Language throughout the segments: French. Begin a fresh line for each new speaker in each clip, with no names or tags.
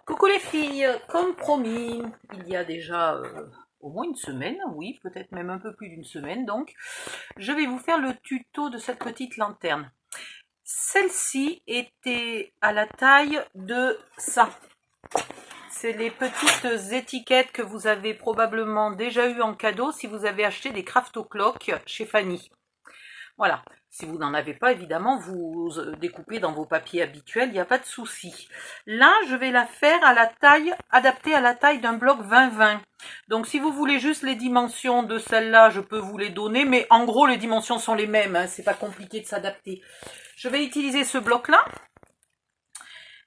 Coucou les filles, comme promis, il y a déjà au moins une semaine, oui, peut-être même un peu plus d'une semaine, donc je vais vous faire le tuto de cette petite lanterne. Celle-ci était à la taille de ça. C'est les petites étiquettes que vous avez probablement déjà eu en cadeau si vous avez acheté des Craft O'Clock chez Fanny. Voilà. Si vous n'en avez pas, évidemment, vous découpez dans vos papiers habituels, il n'y a pas de souci. Là, je vais la faire à la taille, adaptée à la taille d'un bloc 20-20. Donc, si vous voulez juste les dimensions de celle-là, je peux vous les donner, mais en gros, les dimensions sont les mêmes, hein, c'est pas compliqué de s'adapter. Je vais utiliser ce bloc-là,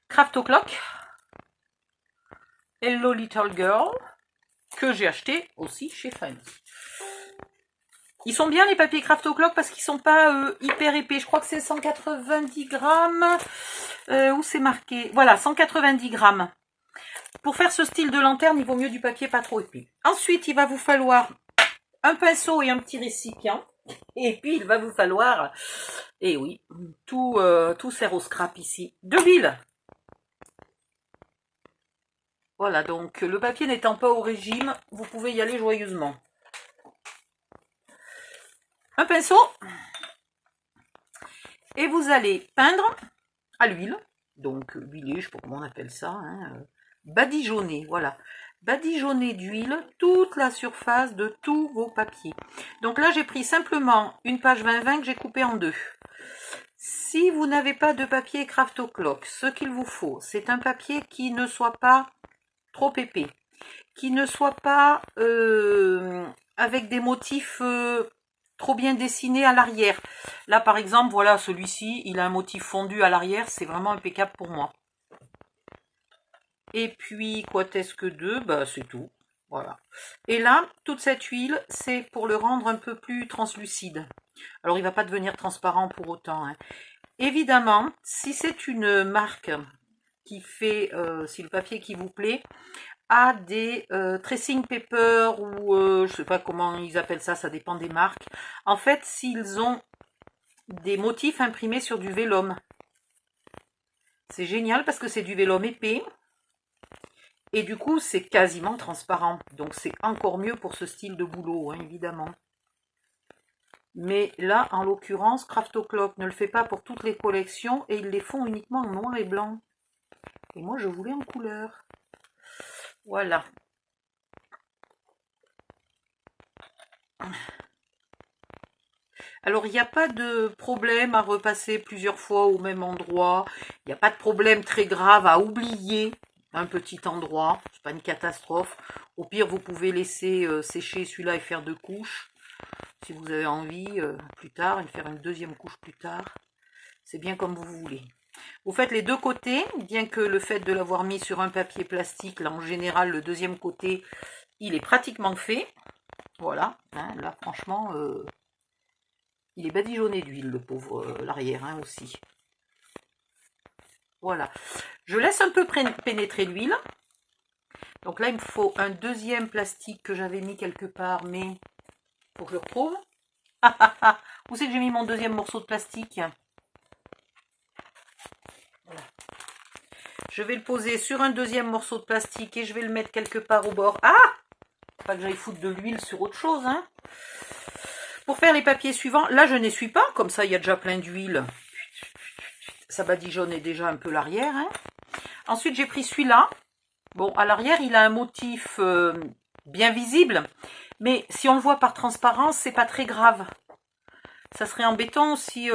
Craft O'Clock, Hello Little Girl, que j'ai acheté aussi chez Fanny. Ils sont bien les papiers Craft O'Clock parce qu'ils sont pas hyper épais. Je crois que c'est 190 grammes. Où c'est marqué? Voilà, 190 grammes. Pour faire ce style de lanterne, il vaut mieux du papier pas trop épais. Ensuite, il va vous falloir un pinceau et un petit récipient. Et puis, il va vous falloir, et oui, tout sert au scrap ici, de l'huile. Voilà, donc le papier n'étant pas au régime, vous pouvez y aller joyeusement. Un pinceau. Et vous allez peindre à l'huile, donc huilé, je ne sais pas comment on appelle ça, hein, badigeonner, voilà. Badigeonner d'huile toute la surface de tous vos papiers. Donc là, j'ai pris simplement une page 20-20 que j'ai coupée en deux. Si vous n'avez pas de papier Craft O'Clock, ce qu'il vous faut, c'est un papier qui ne soit pas trop épais, qui ne soit pas avec des motifs trop bien dessiné à l'arrière. Là, par exemple, voilà, celui-ci, il a un motif fondu à l'arrière. C'est vraiment impeccable pour moi. Et puis, quoi est-ce que deux? Bah, c'est tout. Voilà. Et là, toute cette huile, c'est pour le rendre un peu plus translucide. Alors, il ne va pas devenir transparent pour autant, hein. Évidemment, si c'est une marque qui fait, si le papier qui vous plaît, a des tracing paper ou je sais pas comment ils appellent ça, ça dépend des marques. En fait, s'ils ont des motifs imprimés sur du vélum, c'est génial parce que c'est du vélum épais et du coup c'est quasiment transparent. Donc c'est encore mieux pour ce style de boulot, hein, évidemment. Mais là, en l'occurrence, Craft O'Clock ne le fait pas pour toutes les collections et ils les font uniquement en noir et blanc. Et moi, je voulais en couleur. Voilà. Alors, il n'y a pas de problème à repasser plusieurs fois au même endroit. Il n'y a pas de problème très grave à oublier un petit endroit. C'est pas une catastrophe. Au pire, vous pouvez laisser sécher celui-là et faire deux couches. Si vous avez envie, plus tard, et faire une deuxième couche plus tard. C'est bien comme vous voulez. Vous faites les deux côtés, bien que le fait de l'avoir mis sur un papier plastique, là en général, le deuxième côté, il est pratiquement fait. Voilà, hein, là franchement... il est badigeonné d'huile, le pauvre, l'arrière, hein, aussi. Voilà. Je laisse un peu pénétrer l'huile. Donc là, il me faut un deuxième plastique que j'avais mis quelque part, mais il faut que je le retrouve. Où c'est que j'ai mis mon deuxième morceau de plastique? Voilà. Je vais le poser sur un deuxième morceau de plastique et je vais le mettre quelque part au bord. Ah! Pas que j'aille foutre de l'huile sur autre chose, hein. Pour faire les papiers suivants, là je n'essuie pas, comme ça il y a déjà plein d'huile. Ça badigeonne déjà un peu l'arrière, hein. Ensuite j'ai pris celui-là. Bon, à l'arrière il a un motif bien visible, mais si on le voit par transparence, c'est pas très grave. Ça serait embêtant si...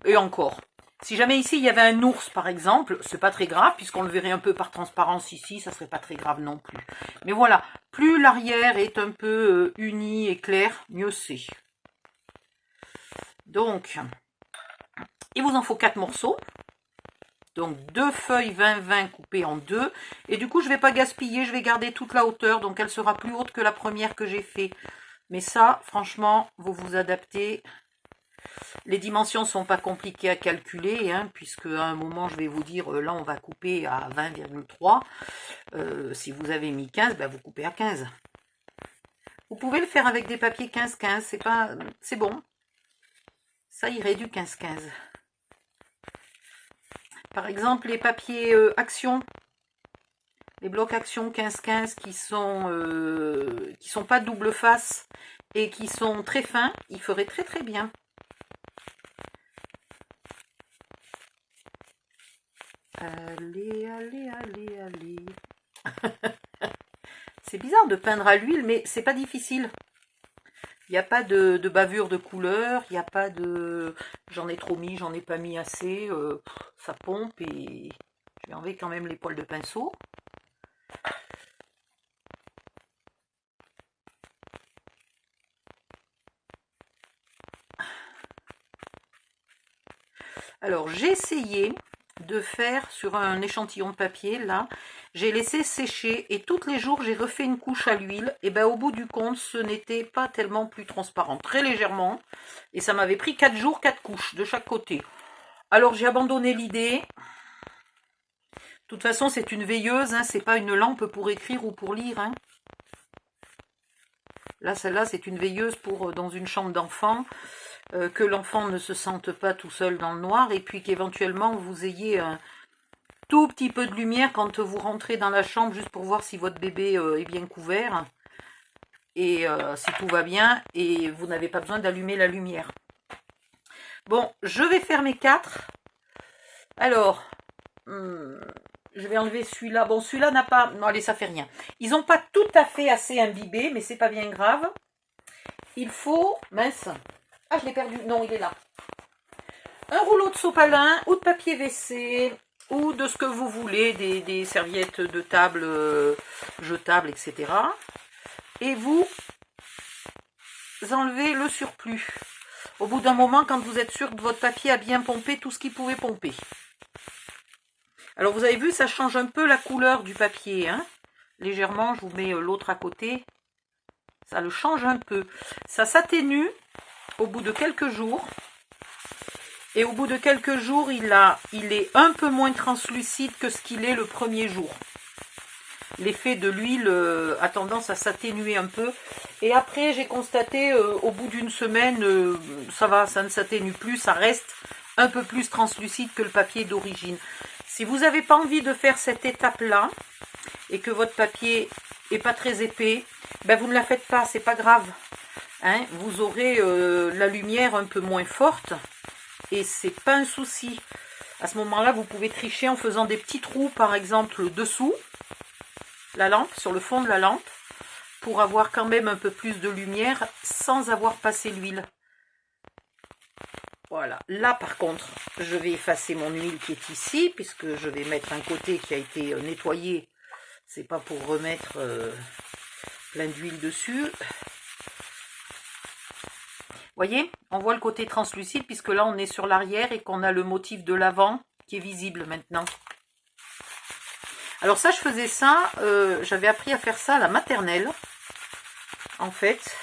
et encore. Si jamais ici il y avait un ours par exemple, c'est pas très grave, puisqu'on le verrait un peu par transparence ici, ça serait pas très grave non plus. Mais voilà, plus l'arrière est un peu uni et clair, mieux c'est. Donc, il vous en faut 4 morceaux. Donc 2 feuilles 20-20 coupées en deux. Et du coup, je ne vais pas gaspiller, je vais garder toute la hauteur. Donc elle sera plus haute que la première que j'ai fait. Mais ça, franchement, vous vous adaptez. Les dimensions ne sont pas compliquées à calculer, hein, puisque à un moment, je vais vous dire, là, on va couper à 20,3. Si vous avez mis 15, ben, vous coupez à 15. Vous pouvez le faire avec des papiers 15-15, c'est bon. Ça irait du 15-15. Par exemple, les papiers Action, les blocs action 15-15 qui sont pas double face et qui sont très fins, ils feraient très très bien. Allez, allez, allez, allez. C'est bizarre de peindre à l'huile, mais c'est pas difficile. Il n'y a pas de bavure de couleur, il n'y a pas de... J'en ai trop mis, j'en ai pas mis assez, ça pompe et je vais enlever quand même les poils de pinceau. Alors j'ai essayé de faire sur un échantillon de papier, là, j'ai laissé sécher et tous les jours j'ai refait une couche à l'huile, et ben au bout du compte ce n'était pas tellement plus transparent, très légèrement, et ça m'avait pris 4 jours, 4 couches de chaque côté. Alors j'ai abandonné l'idée. De toute façon c'est une veilleuse, hein, c'est pas une lampe pour écrire ou pour lire. Hein. Là celle-là c'est une veilleuse pour dans une chambre d'enfant. Que l'enfant ne se sente pas tout seul dans le noir et puis qu'éventuellement vous ayez un tout petit peu de lumière quand vous rentrez dans la chambre juste pour voir si votre bébé est bien couvert et si tout va bien et vous n'avez pas besoin d'allumer la lumière. Bon, je vais faire mes 4. Alors, je vais enlever celui-là. Bon, celui-là n'a pas... Non, allez, ça fait rien. Ils n'ont pas tout à fait assez imbibé, mais c'est pas bien grave. Il faut... Mince. Ah, je l'ai perdu. Non, il est là. Un rouleau de sopalin ou de papier WC ou de ce que vous voulez, des serviettes de table jetables, etc. Et vous enlevez le surplus. Au bout d'un moment, quand vous êtes sûr que votre papier a bien pompé tout ce qu'il pouvait pomper. Alors, vous avez vu, ça change un peu la couleur du papier. Hein, légèrement, je vous mets l'autre à côté. Ça le change un peu. Ça s'atténue au bout de quelques jours. Et au bout de quelques jours, il est un peu moins translucide que ce qu'il est le premier jour. L'effet de l'huile a tendance à s'atténuer un peu. Et après, j'ai constaté, au bout d'une semaine, ça va, ça ne s'atténue plus. Ça reste un peu plus translucide que le papier d'origine. Si vous n'avez pas envie de faire cette étape-là, et que votre papier n'est pas très épais, ben vous ne la faites pas, c'est pas grave. Hein, vous aurez la lumière un peu moins forte et c'est pas un souci. À ce moment-là, vous pouvez tricher en faisant des petits trous, par exemple, dessous la lampe, sur le fond de la lampe, pour avoir quand même un peu plus de lumière sans avoir passé l'huile. Voilà. Là, par contre, je vais effacer mon huile qui est ici, puisque je vais mettre un côté qui a été nettoyé. C'est pas pour remettre plein d'huile dessus. Voyez, on voit le côté translucide puisque là on est sur l'arrière et qu'on a le motif de l'avant qui est visible maintenant. Alors ça, je faisais ça, j'avais appris à faire ça à la maternelle. En fait,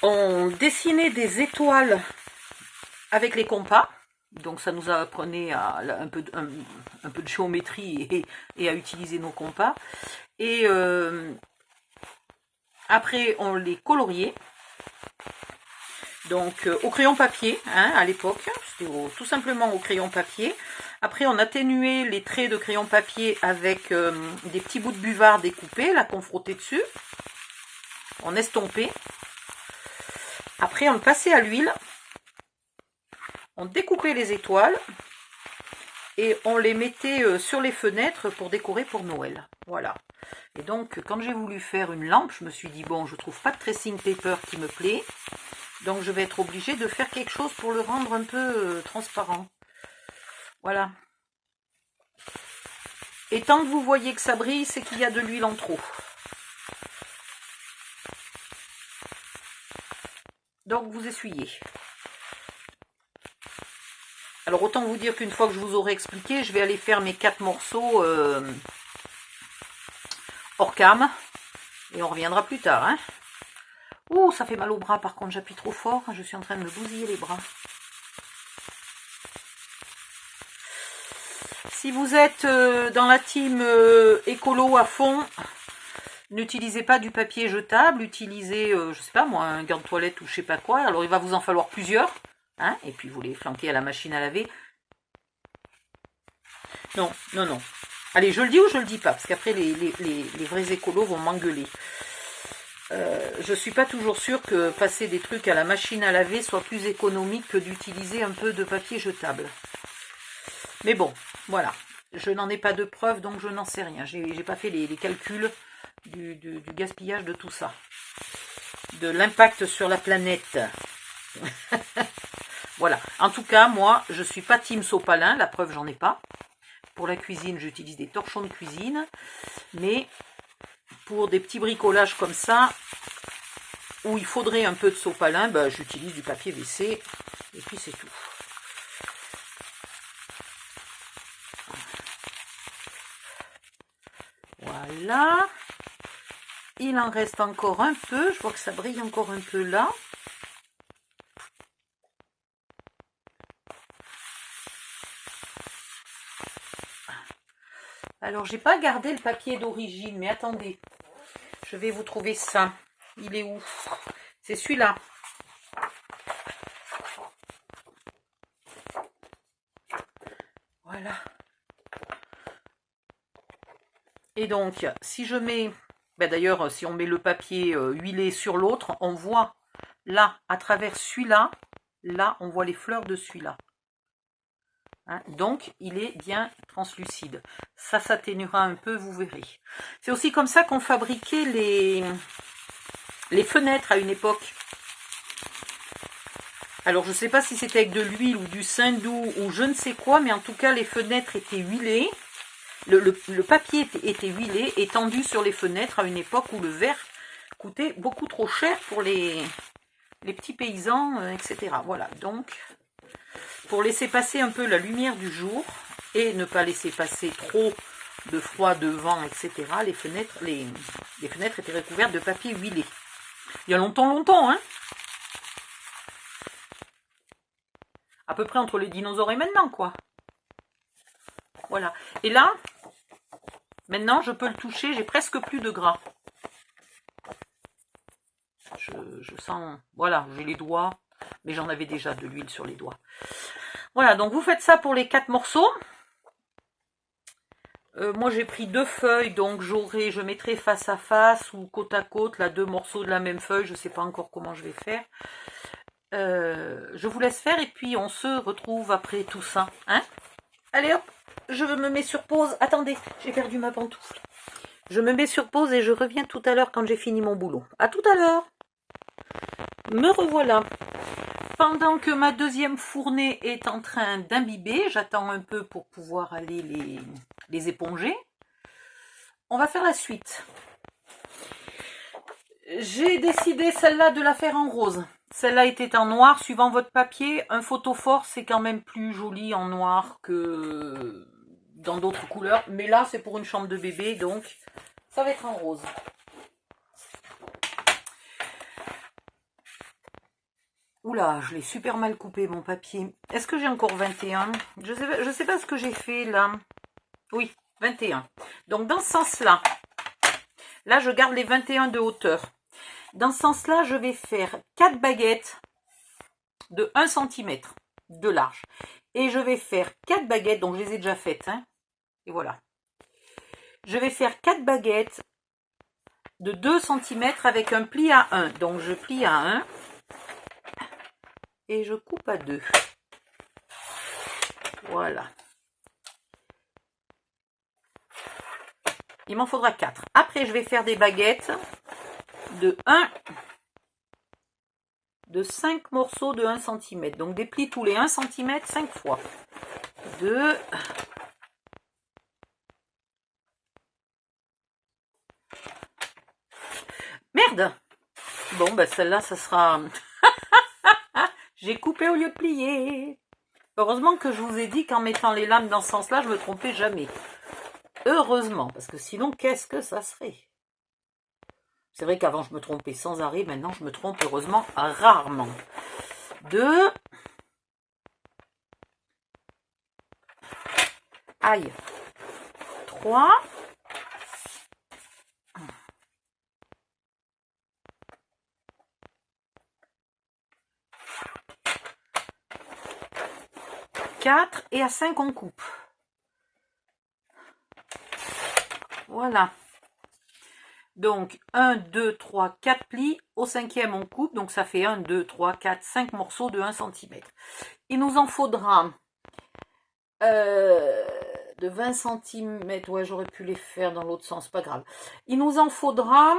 on dessinait des étoiles avec les compas. Donc ça nous apprenait à un peu de géométrie et à utiliser nos compas. Et après, on les coloriait. Donc, au crayon papier, hein, à l'époque. C'était tout simplement au crayon papier. Après, on atténuait les traits de crayon papier avec des petits bouts de buvard découpés, là, qu'on frottait dessus. On estompait. Après, on le passait à l'huile. On découpait les étoiles. Et on les mettait sur les fenêtres pour décorer pour Noël. Voilà. Et donc, quand j'ai voulu faire une lampe, je me suis dit, bon, je trouve pas de tracing paper qui me plaît. Donc, je vais être obligée de faire quelque chose pour le rendre un peu transparent. Voilà. Et tant que vous voyez que ça brille, c'est qu'il y a de l'huile en trop. Donc, vous essuyez. Alors, autant vous dire qu'une fois que je vous aurai expliqué, je vais aller faire mes 4 morceaux hors cam. Et on reviendra plus tard. Hein. Ouh, ça fait mal au bras, par contre, j'appuie trop fort. Je suis en train de me bousiller les bras. Si vous êtes dans la team écolo à fond, n'utilisez pas du papier jetable. Utilisez, je sais pas moi, un gant de toilette ou je sais pas quoi. Alors, il va vous en falloir plusieurs. Hein, et puis, vous les flanquez à la machine à laver. Non, non, non. Allez, je le dis ou je le dis pas, parce qu'après les vrais écolos vont m'engueuler. Je suis pas toujours sûre que passer des trucs à la machine à laver soit plus économique que d'utiliser un peu de papier jetable. Mais bon, voilà. Je n'en ai pas de preuve, donc je n'en sais rien. J'ai pas fait les calculs du gaspillage de tout ça. De l'impact sur la planète. Voilà. En tout cas, moi, je suis pas team sopalin. La preuve, j'en ai pas. Pour la cuisine, j'utilise des torchons de cuisine. Mais pour des petits bricolages comme ça, où il faudrait un peu de sopalin, ben, j'utilise du papier WC. Et puis c'est tout. Voilà. Il en reste encore un peu. Je vois que ça brille encore un peu là. Alors, j'ai pas gardé le papier d'origine, mais attendez. Je vais vous trouver ça. Il est où? C'est celui-là. Voilà. Et donc, si je mets... Ben d'ailleurs, si on met le papier huilé sur l'autre, on voit là, à travers celui-là, là, on voit les fleurs de celui-là. Hein, donc, il est bien translucide. Ça s'atténuera un peu, vous verrez. C'est aussi comme ça qu'on fabriquait les fenêtres à une époque. Alors, je ne sais pas si c'était avec de l'huile ou du saindoux ou je ne sais quoi, mais en tout cas, les fenêtres étaient huilées. Le papier était huilé et tendu sur les fenêtres à une époque où le verre coûtait beaucoup trop cher pour les petits paysans, etc. Voilà, donc... Pour laisser passer un peu la lumière du jour et ne pas laisser passer trop de froid, de vent, etc., les fenêtres étaient recouvertes de papier huilé. Il y a longtemps, hein. À peu près entre les dinosaures et maintenant, quoi. Voilà. Et là, maintenant, je peux le toucher, j'ai presque plus de gras. Je sens... Voilà, j'ai les doigts, mais j'en avais déjà de l'huile sur les doigts. Voilà, donc vous faites ça pour les 4 morceaux. Moi j'ai pris 2 feuilles, donc je mettrai face à face ou côte à côte, là 2 morceaux de la même feuille, je ne sais pas encore comment je vais faire. Je vous laisse faire et puis on se retrouve après tout ça. Hein? Allez hop, je me mets sur pause. Attendez, j'ai perdu ma pantoufle. Je me mets sur pause et je reviens tout à l'heure quand j'ai fini mon boulot. À tout à l'heure. Me revoilà. Pendant que ma deuxième fournée est en train d'imbiber, j'attends un peu pour pouvoir aller les éponger. On va faire la suite. J'ai décidé celle-là de la faire en rose. Celle-là était en noir, suivant votre papier. Un photophore, c'est quand même plus joli en noir que dans d'autres couleurs. Mais là, c'est pour une chambre de bébé, donc ça va être en rose. Oula, je l'ai super mal coupé mon papier. Est-ce que j'ai encore 21? Je sais pas ce que j'ai fait là. Oui, 21. Donc dans ce sens-là, là je garde les 21 de hauteur. Dans ce sens-là, je vais faire 4 baguettes de 1 cm de large. Et je vais faire 4 baguettes, donc je les ai déjà faites. Hein, et voilà. Je vais faire 4 baguettes de 2 cm avec un pli à 1. Donc je plie à 1. Et je coupe à 2. Voilà. Il m'en faudra 4. Après, je vais faire des baguettes de 5 morceaux de 1 cm. Donc des plis tous les 1 cm 5 fois. 2. Merde! Bon, ben celle-là, ça sera... J'ai coupé au lieu de plier. Heureusement que je vous ai dit qu'en mettant les lames dans ce sens-là, je ne me trompais jamais. Heureusement, parce que sinon, qu'est-ce que ça serait? C'est vrai qu'avant, je me trompais sans arrêt. Maintenant, je me trompe, heureusement, rarement. 2. Aïe. 3. 4 et à 5 on coupe. Voilà. Donc, 1, 2, 3, 4 plis. Au cinquième, on coupe. Donc, ça fait 1, 2, 3, 4, 5 morceaux de 1 cm. Il nous en faudra de 20 cm. Ouais, j'aurais pu les faire dans l'autre sens. Pas grave. Il nous en faudra...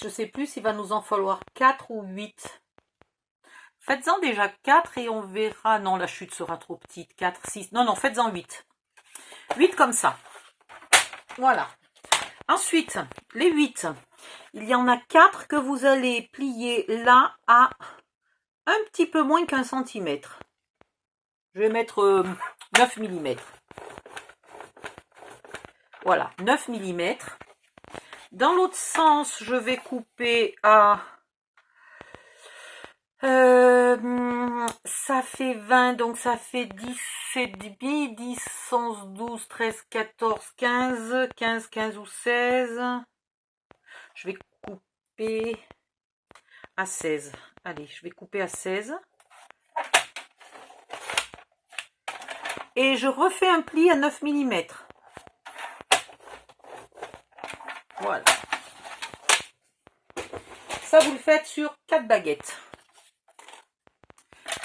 Je sais plus s'il va nous en falloir 4 ou 8. Faites-en déjà 4 et on verra. Non, la chute sera trop petite. 4, 6. Non, non, faites-en 8. 8 comme ça. Voilà. Ensuite, les 8. Il y en a 4 que vous allez plier là à un petit peu moins qu'1 cm. Je vais mettre 9 mm. Voilà, 9 mm. Dans l'autre sens, je vais couper à... ça fait 20, donc ça fait 10, 10, 11, 12, 13, 14, 15, 15, 15 ou 16. Je vais couper à 16. Allez, je vais couper à 16. Et je refais un pli à 9 mm. Voilà. Ça, vous le faites sur 4 baguettes.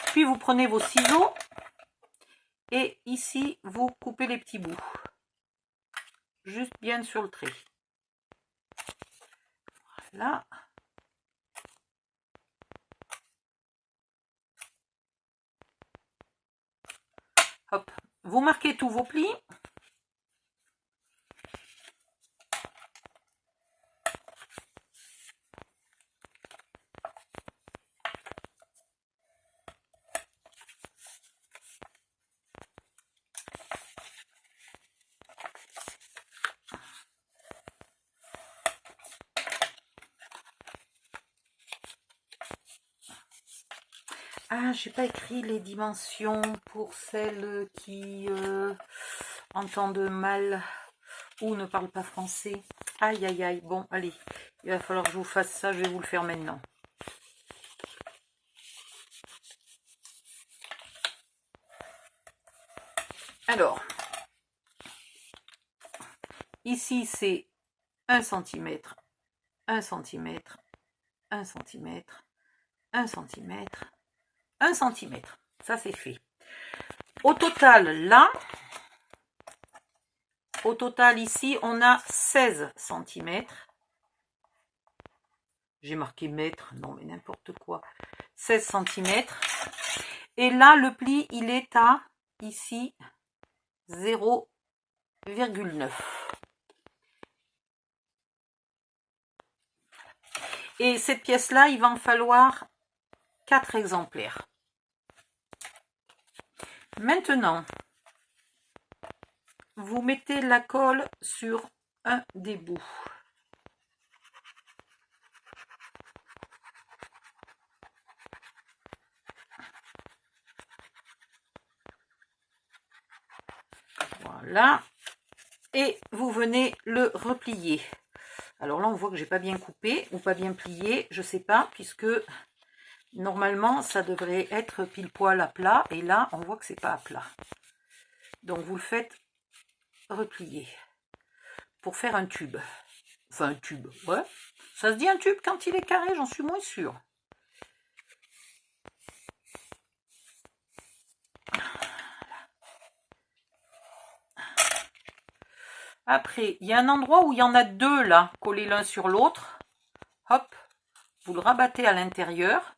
Puis, vous prenez vos ciseaux. Et ici, vous coupez les petits bouts. Juste bien sur le trait. Voilà. Hop. Vous marquez tous vos plis. Ah, j'ai pas écrit les dimensions pour celles qui entendent mal ou ne parlent pas français. Aïe, aïe, aïe. Bon, allez, il va falloir que je vous fasse ça. Je vais vous le faire maintenant. Alors, ici, c'est 1 cm, 1 cm, 1 cm, 1 cm, 1 cm. Ça, c'est fait. Au total, là, au total, ici, on a 16 cm. J'ai marqué mètre, non mais n'importe quoi. 16 cm. Et là, le pli, il est à, ici, 0,9. Et cette pièce-là, il va en falloir 4 exemplaires. Maintenant, vous mettez la colle sur un des bouts. Voilà. Et vous venez le replier. Alors là, on voit que j'ai pas bien coupé ou pas bien plié, je sais pas, puisque normalement, ça devrait être pile poil à plat. Et là, on voit que c'est pas à plat. Donc, vous le faites replier pour faire un tube. Enfin, un tube, ouais. Ça se dit un tube quand il est carré, j'en suis moins sûre. Après, il y a un endroit où il y en a deux là, collés l'un sur l'autre. Hop, vous le rabattez à l'intérieur.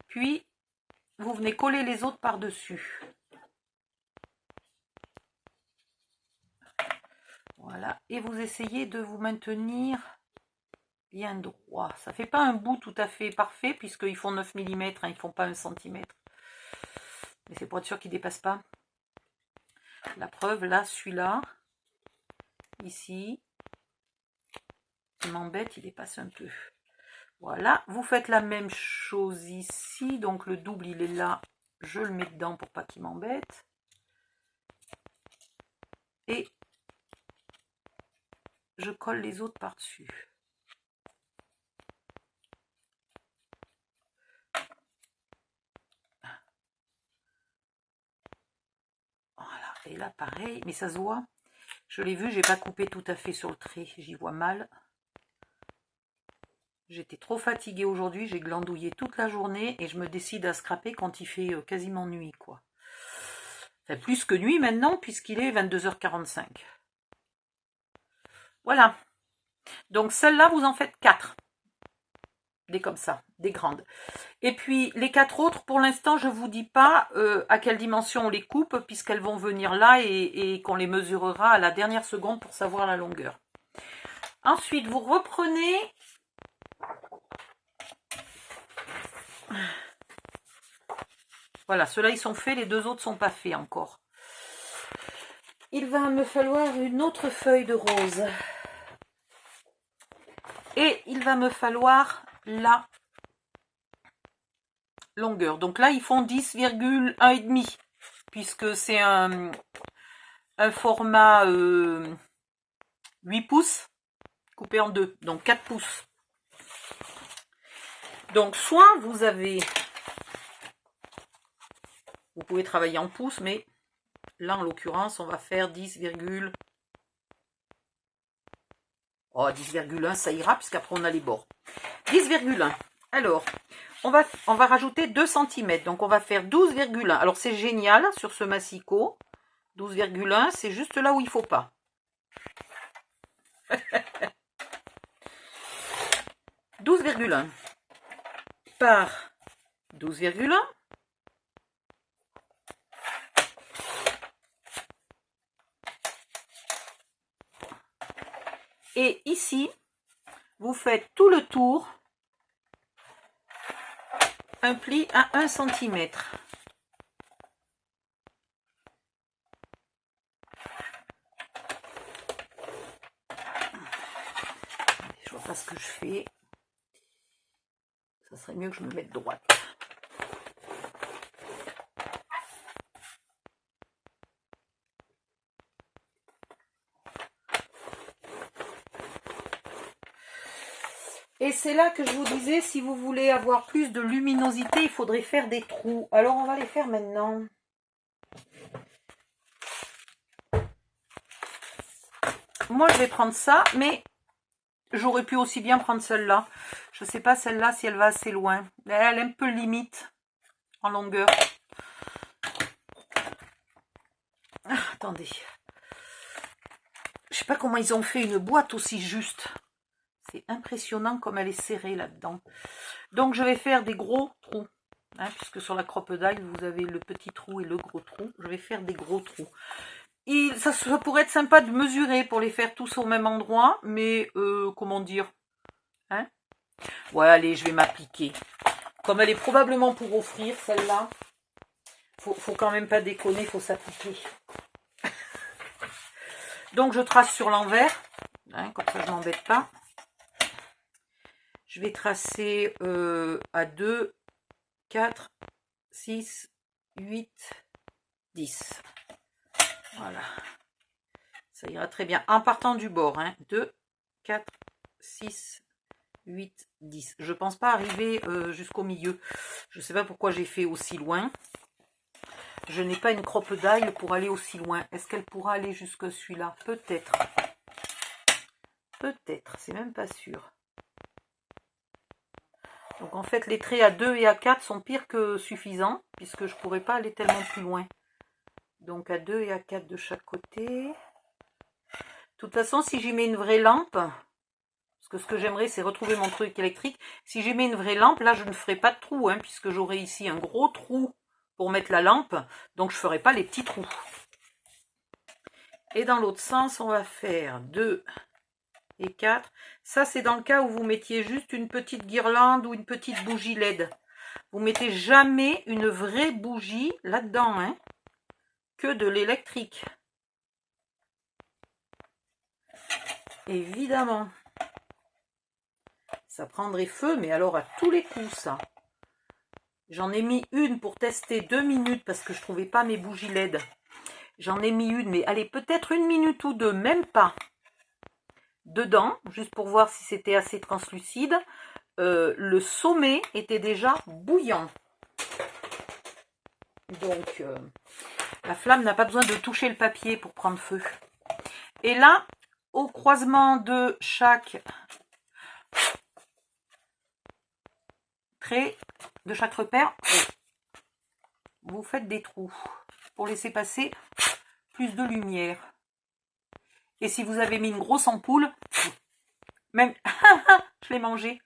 Puis, vous venez coller les autres par-dessus. Voilà, et vous essayez de vous maintenir bien droit. Ça ne fait pas un bout tout à fait parfait, puisqu'ils font 9 mm, hein, ils ne font pas 1 cm. Mais c'est pour être sûr qu'ils ne dépassent pas. La preuve, là, celui-là, ici, il m'embête, il dépasse un peu. Voilà, vous faites la même chose ici, donc le double, il est là, je le mets dedans pour pas qu'il m'embête. Et je colle les autres par-dessus. Voilà. Et là, pareil, mais ça se voit. Je l'ai vu, j'ai pas coupé tout à fait sur le trait. J'y vois mal. J'étais trop fatiguée aujourd'hui, j'ai glandouillé toute la journée et je me décide à scraper quand il fait quasiment nuit, quoi. Enfin, plus que nuit maintenant, puisqu'il est 22h45. Voilà. Donc celle-là, vous en faites 4. Des comme ça, des grandes. Et puis les 4 autres, pour l'instant, je ne vous dis pas à quelle dimension on les coupe, puisqu'elles vont venir là et qu'on les mesurera à la dernière seconde pour savoir la longueur. Ensuite, vous reprenez voilà, ceux-là ils sont faits, les 2 autres sont pas faits encore. Il va me falloir une autre feuille de rose. Et il va me falloir la longueur. Donc là, ils font 10,1,5 puisque c'est un format 8 pouces coupé en 2, donc 4 pouces. Donc soit vous avez, vous pouvez travailler en pouces, mais là en l'occurrence on va faire 10,1, ça ira puisqu'après on a les bords. 10,1. Alors, on va rajouter 2 cm, donc on va faire 12,1. Alors c'est génial sur ce massicot. 12,1, c'est juste là où il ne faut pas. 12,1 par 12,1. Et ici, vous faites tout le tour, un pli à 1 cm. Je vois pas ce que je fais. Ça serait mieux que je me mette droite. Et c'est là que je vous disais, si vous voulez avoir plus de luminosité, il faudrait faire des trous. Alors on va les faire maintenant. Moi je vais prendre ça, mais j'aurais pu aussi bien prendre celle-là. Je ne sais pas celle-là si elle va assez loin. Elle est un peu limite en longueur. Ah, attendez. Je ne sais pas comment ils ont fait une boîte aussi juste. C'est impressionnant comme elle est serrée là-dedans. Donc je vais faire des gros trous. Hein, puisque sur la crop-daille, vous avez le petit trou et le gros trou. Je vais faire des gros trous. Ça pourrait être sympa de mesurer pour les faire tous au même endroit. Mais comment dire, hein? Ouais, allez, je vais m'appliquer. Comme elle est probablement pour offrir, celle-là, faut quand même pas déconner, faut s'appliquer. Donc je trace sur l'envers, hein, comme ça je m'embête pas. Je vais tracer à 2, 4, 6, 8, 10. Voilà. Ça ira très bien. En partant du bord, hein. 2, 4, 6, 8, 10. Je ne pense pas arriver jusqu'au milieu. Je ne sais pas pourquoi j'ai fait aussi loin. Je n'ai pas une crop-daille pour aller aussi loin. Est-ce qu'elle pourra aller jusque celui-là? Peut-être. Peut-être, c'est même pas sûr. Donc en fait, les traits à 2 et à 4 sont pires que suffisants, puisque je ne pourrais pas aller tellement plus loin. Donc à 2 et à 4 de chaque côté. De toute façon, si j'y mets une vraie lampe, parce que ce que j'aimerais, c'est retrouver mon truc électrique. Si j'y mets une vraie lampe, là, je ne ferai pas de trou, hein, puisque j'aurai ici un gros trou pour mettre la lampe. Donc, je ne ferai pas les petits trous. Et dans l'autre sens, on va faire 2 et 4. Ça, c'est dans le cas où vous mettiez juste une petite guirlande ou une petite bougie LED. Vous mettez jamais une vraie bougie là-dedans, hein, que de l'électrique. Évidemment. Ça prendrait feu, mais alors à tous les coups, ça. J'en ai mis une pour tester 2 minutes parce que je ne trouvais pas mes bougies LED. J'en ai mis une, mais allez, peut-être 1 minute ou 2, même pas. Dedans, juste pour voir si c'était assez translucide. Le sommet était déjà bouillant. Donc, la flamme n'a pas besoin de toucher le papier pour prendre feu. Et là, au croisement de chaque trait, de chaque repère, vous faites des trous pour laisser passer plus de lumière. Et si vous avez mis une grosse ampoule, même je l'ai mangé,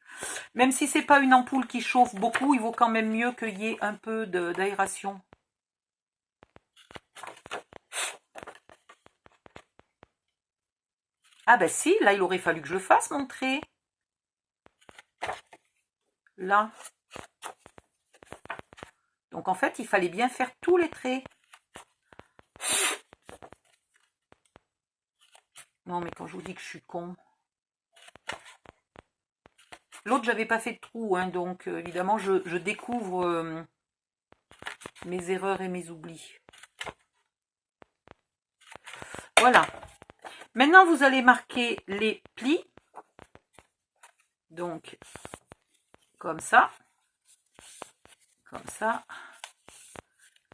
même si c'est pas une ampoule qui chauffe beaucoup, il vaut quand même mieux qu'il y ait un peu d'aération. Ah ben si, là il aurait fallu que je fasse mon trait. Là. Donc en fait, il fallait bien faire tous les traits. Non mais quand je vous dis que je suis con. L'autre, j'avais pas fait de trou, hein, donc évidemment, je découvre mes erreurs et mes oublis. Voilà. Maintenant, vous allez marquer les plis. Donc, comme ça, comme ça,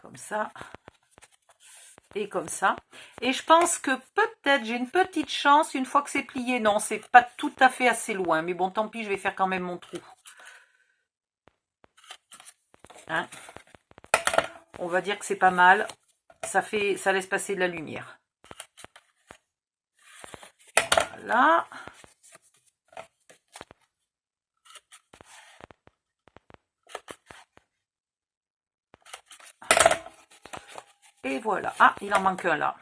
comme ça, et comme ça. Et je pense que peut-être, j'ai une petite chance, une fois que c'est plié, non, c'est pas tout à fait assez loin. Mais bon, tant pis, je vais faire quand même mon trou. Hein, on va dire que c'est pas mal. Ça laisse passer de la lumière. Voilà. Et voilà. Ah, il en manque un là.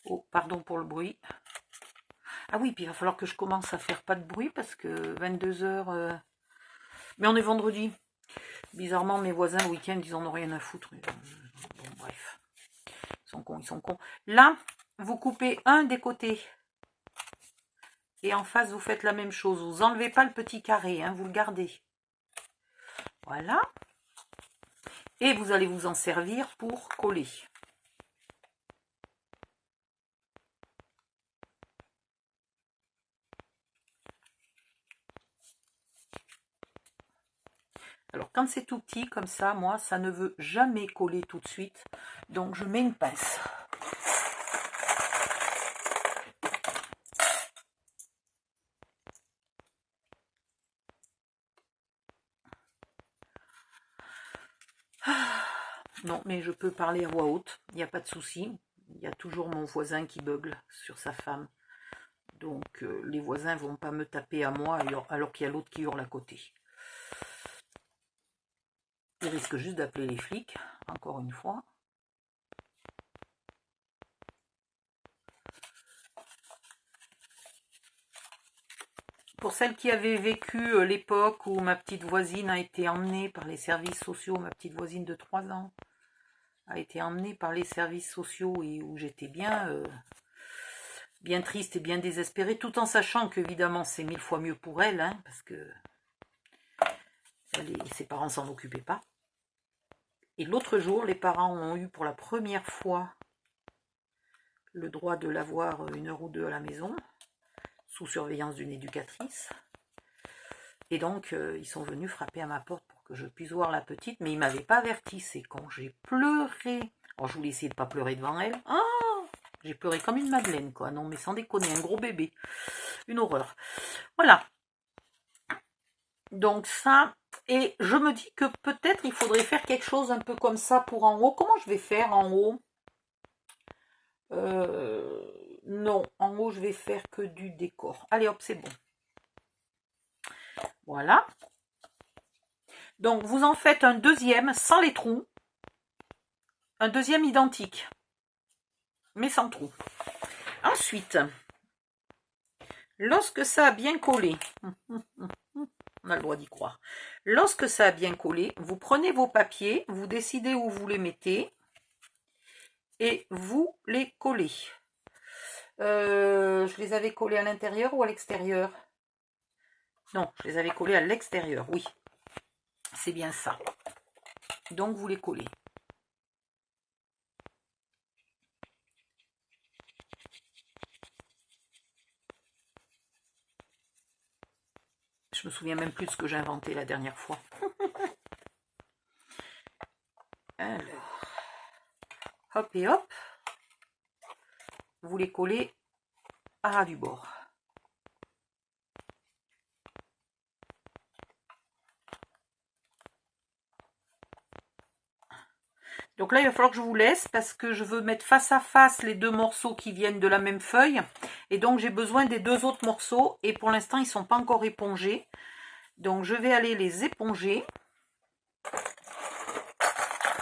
Oh, pardon pour le bruit. Ah oui, puis il va falloir que je commence à faire pas de bruit parce que 22 h. Mais on est vendredi. Bizarrement, mes voisins le week-end, ils en ont rien à foutre. Bon, bref. Ils sont cons, ils sont cons. Là, vous coupez un des côtés. Et en face, vous faites la même chose. Vous enlevez pas le petit carré, hein, vous le gardez. Voilà. Et vous allez vous en servir pour coller. Alors, quand c'est tout petit, comme ça, moi, ça ne veut jamais coller tout de suite. Donc, je mets une pince. Non, mais je peux parler à voix haute, il n'y a pas de souci. Il y a toujours mon voisin qui bugle sur sa femme. Donc, les voisins ne vont pas me taper à moi alors qu'il y a l'autre qui hurle à côté. Ils risquent juste d'appeler les flics, encore une fois. Pour celles qui avaient vécu l'époque où ma petite voisine a été emmenée par les services sociaux, ma petite voisine de 3 ans, a été emmenée par les services sociaux et où j'étais bien triste et bien désespérée, tout en sachant qu'évidemment c'est 1000 fois mieux pour elle, hein, parce que ses parents s'en occupaient pas. Et l'autre jour, les parents ont eu pour la première fois le droit de l'avoir 1 heure ou 2 à la maison, sous surveillance d'une éducatrice. Et donc, ils sont venus frapper à ma porte pour que je puisse voir la petite, mais ils ne m'avaient pas averti, c'est quand j'ai pleuré. Alors, je voulais essayer de ne pas pleurer devant elle. Ah, j'ai pleuré comme une madeleine, quoi. Non, mais sans déconner, un gros bébé. Une horreur. Voilà. Donc ça, et je me dis que peut-être il faudrait faire quelque chose un peu comme ça pour en haut. Comment je vais faire en haut? Non, en haut, je vais faire que du décor. Allez, hop, c'est bon. Voilà. Donc, vous en faites un deuxième sans les trous. Un deuxième identique, mais sans trous. Ensuite, lorsque ça a bien collé, on a le droit d'y croire. Lorsque ça a bien collé, vous prenez vos papiers, vous décidez où vous les mettez et vous les collez. Je les avais collés à l'intérieur ou à l'extérieur? Non, je les avais collés à l'extérieur, oui. C'est bien ça. Donc, vous les collez. Je me souviens même plus de ce que j'ai inventé la dernière fois. Alors, hop et hop, vous les collez à ras du bord. Donc là, il va falloir que je vous laisse parce que je veux mettre face à face les deux morceaux qui viennent de la même feuille. Et donc, j'ai besoin des deux autres morceaux. Et pour l'instant, ils ne sont pas encore épongés. Donc, je vais aller les éponger.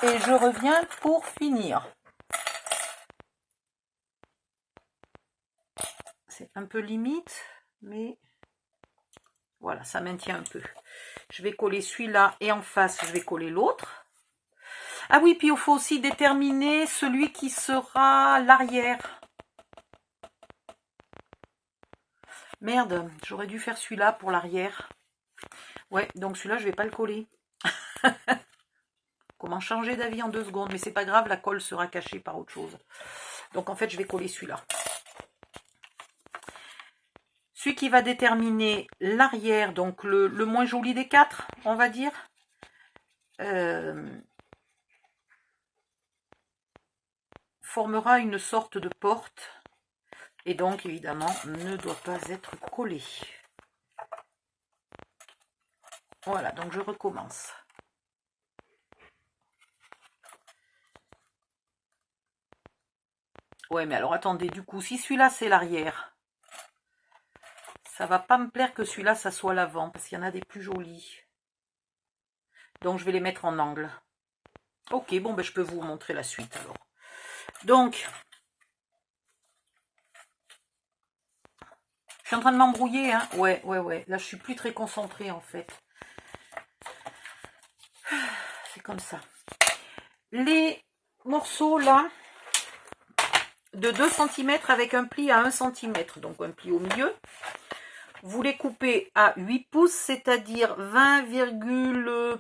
Et je reviens pour finir. C'est un peu limite, mais voilà, ça maintient un peu. Je vais coller celui-là et en face, je vais coller l'autre. Ah oui, puis il faut aussi déterminer celui qui sera l'arrière. Merde, j'aurais dû faire celui-là pour l'arrière. Ouais, donc celui-là, je vais pas le coller. Comment changer d'avis en 2 secondes? Mais c'est pas grave, la colle sera cachée par autre chose. Donc en fait, je vais coller celui-là. Celui qui va déterminer l'arrière, donc le moins joli des 4, on va dire. Formera une sorte de porte. Et donc, évidemment, ne doit pas être collé. Voilà, donc je recommence. Ouais, mais alors attendez, du coup, si celui-là c'est l'arrière, ça va pas me plaire que celui-là, ça soit l'avant, parce qu'il y en a des plus jolis. Donc, je vais les mettre en angle. Ok, bon, ben, je peux vous montrer la suite, alors. Donc, je suis en train de m'embrouiller, hein. Ouais. Là, je suis plus très concentrée, en fait. C'est comme ça. Les morceaux, là, de 2 cm avec un pli à 1 cm, donc un pli au milieu. Vous les coupez à 8 pouces, c'est-à-dire 20,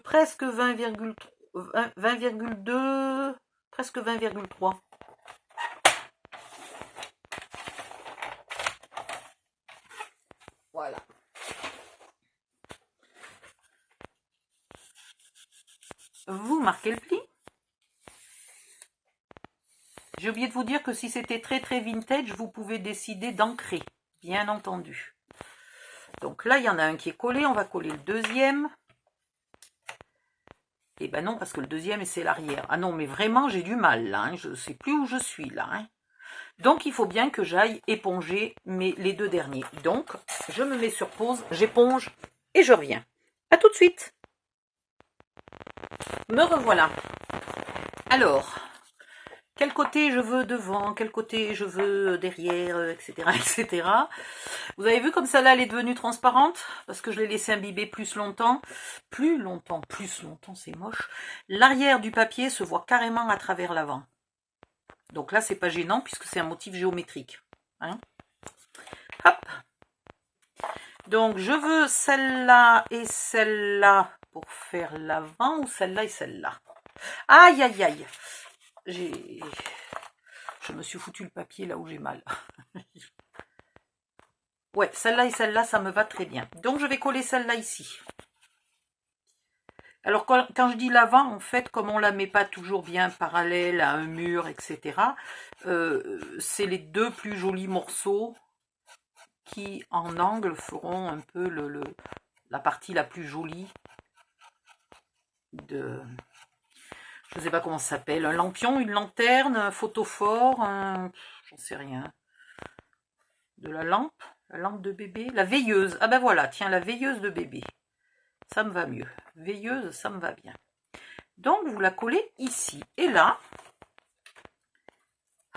presque 20,2, presque 20,3. Voilà. Vous marquez le pli. J'ai oublié de vous dire que si c'était très vintage, vous pouvez décider d'ancrer, bien entendu. Donc là, il y en a un qui est collé, on va coller le deuxième. Et ben non, parce que le deuxième, c'est l'arrière. Ah non, mais vraiment, j'ai du mal, là. Hein. Je ne sais plus où je suis, là. Hein. Donc, il faut bien que j'aille éponger les 2 derniers. Donc, je me mets sur pause, j'éponge et je reviens. À tout de suite. Me revoilà. Alors, quel côté je veux devant, quel côté je veux derrière, etc., etc. Vous avez vu comme celle-là, elle est devenue transparente parce que je l'ai laissée imbiber plus longtemps, c'est moche. L'arrière du papier se voit carrément à travers l'avant. Donc là, c'est pas gênant puisque c'est un motif géométrique. Hein. Hop. Donc, je veux celle-là et celle-là pour faire l'avant ou celle-là et celle-là. Aïe, aïe, aïe. Je me suis foutu le papier là où j'ai mal. Ouais, celle-là et celle-là, ça me va très bien. Donc, je vais coller celle-là ici. Alors, quand je dis l'avant, en fait, comme on ne la met pas toujours bien parallèle à un mur, etc., c'est les 2 plus jolis morceaux qui, en angle, feront un peu la partie la plus jolie de... Je ne sais pas comment ça s'appelle. Un lampion, une lanterne, un photophore, j'en sais rien. De la lampe de bébé, la veilleuse. Ah ben voilà, tiens, la veilleuse de bébé. Ça me va mieux. Veilleuse, ça me va bien. Donc, vous la collez ici. Et là,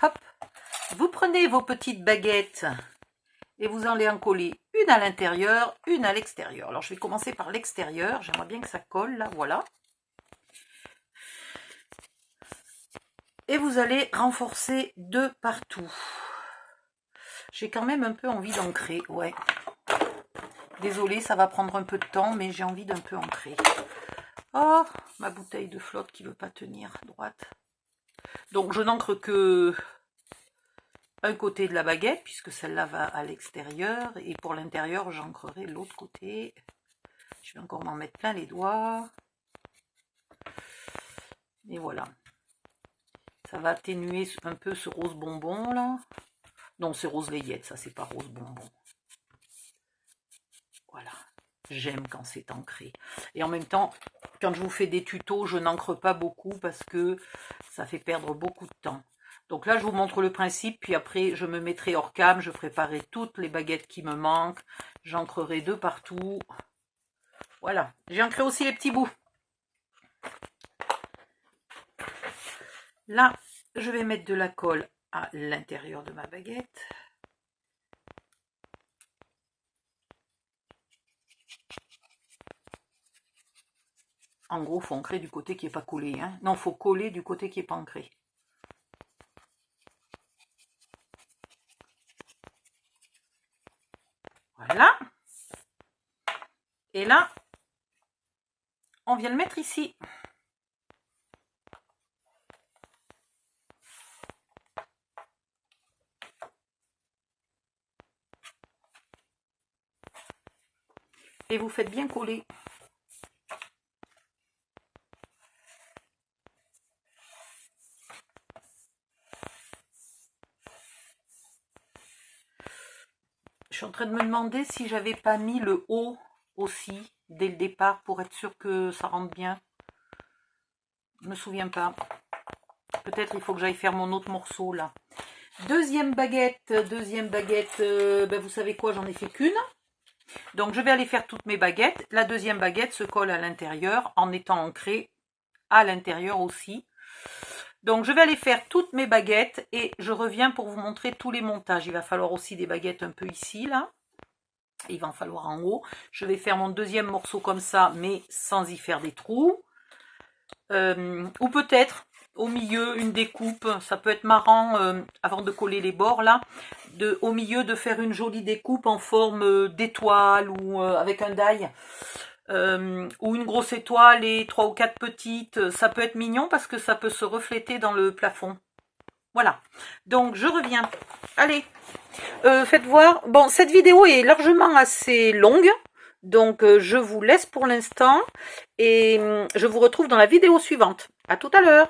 hop, vous prenez vos petites baguettes et vous allez en coller une à l'intérieur, une à l'extérieur. Alors, je vais commencer par l'extérieur. J'aimerais bien que ça colle, là, voilà. Et vous allez renforcer de partout. J'ai quand même un peu envie d'ancrer, ouais. Désolée, ça va prendre un peu de temps, mais j'ai envie d'un peu ancrer. Oh, ma bouteille de flotte qui ne veut pas tenir droite. Donc, je n'encre que un côté de la baguette, puisque celle-là va à l'extérieur. Et pour l'intérieur, j'ancrerai l'autre côté. Je vais encore m'en mettre plein les doigts. Et voilà. Ça va atténuer un peu ce rose bonbon là. Non, c'est rose layette, ça c'est pas rose bonbon. Voilà. J'aime quand c'est ancré. Et en même temps, quand je vous fais des tutos, je n'encre pas beaucoup parce que ça fait perdre beaucoup de temps. Donc là, je vous montre le principe, puis après, je me mettrai hors cam, je préparerai toutes les baguettes qui me manquent, j'ancrerai de partout. Voilà, j'ai ancré aussi les petits bouts. Là, je vais mettre de la colle à l'intérieur de ma baguette. En gros, il faut ancrer du côté qui n'est pas collé. Hein. Non, il faut coller du côté qui n'est pas ancré. Voilà. Et là, on vient le mettre ici. Et vous faites bien coller. Je suis en train de me demander si j'avais pas mis le haut aussi dès le départ pour être sûr que ça rentre bien. Je me souviens pas. Peut-être il faut que j'aille faire mon autre morceau là. Deuxième baguette, ben vous savez quoi, j'en ai fait qu'une. Donc je vais aller faire toutes mes baguettes. La deuxième baguette se colle à l'intérieur en étant ancrée à l'intérieur aussi. Donc je vais aller faire toutes mes baguettes et je reviens pour vous montrer tous les montages. Il va falloir aussi des baguettes un peu ici là. Il va en falloir en haut. Je vais faire mon deuxième morceau comme ça, mais sans y faire des trous. Ou peut-être au milieu une découpe. Ça peut être marrant avant de coller les bords là. Au milieu de faire une jolie découpe en forme d'étoile ou avec un die. Ou une grosse étoile et 3 ou 4 petites, ça peut être mignon parce que ça peut se refléter dans le plafond. Voilà, donc je reviens. Allez, faites voir. Bon, cette vidéo est largement assez longue, donc je vous laisse pour l'instant et je vous retrouve dans la vidéo suivante. À tout à l'heure.